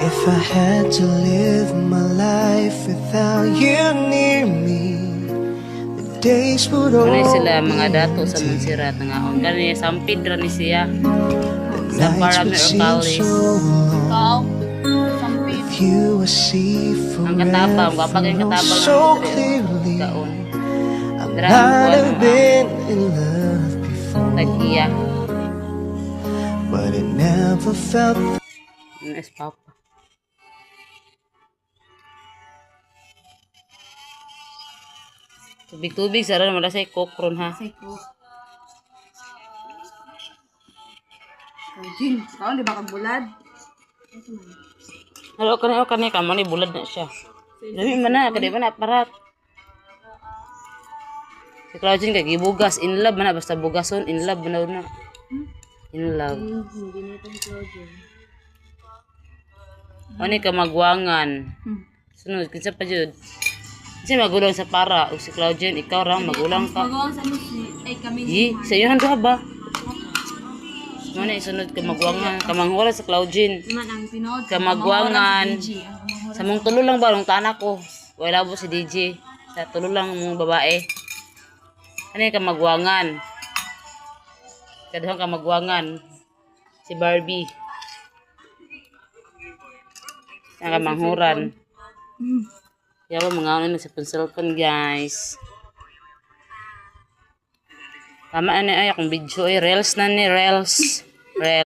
If I had to live my life without you near me, the days would all Ano sila be mga dato sa empty. Montserrat nga on kani sampid ra ni siya The sa nights would Paramir seem College. so long. Sampid. With you I see Ang katabang, forever, kapag yung know katabang so ng clearly. kaon. I Dra might ang have kuwan been in love before, tag-iya. but it never felt. Ano es papa. Tubig-tubig sara naman sa kokron ha. Say ko. Jin, kau di ba kagbulad? Halo kani kamo ni bulad na siya. Dami man na kadi man na parat. Si Claudine kay gibugas in love man na basta bugason in love man na. In love. Hindi nito si Claudia. Ani ka magwangan. Sunod kinsa pa jud. Kasi magulang sa para o si Claudine ikaw ra magulang ka. Magawang sa musi, ay kami Yi, sa iyo handa ba? Mana isunod ka magwangan, kamangwala sa Claudine. man ang pinod. Kamagwangan. Sa mong tulo lang ba nung tanak ko. Wala po si DJ. Sa tulo lang mong babae. Ano yung kamagwangan? Kaduhang kamagwangan. Si Barbie. Ang kamanghuran. Yawa mga ano na sa cellphone guys. Tama na ay akong video ay reels na ni reels. Reels.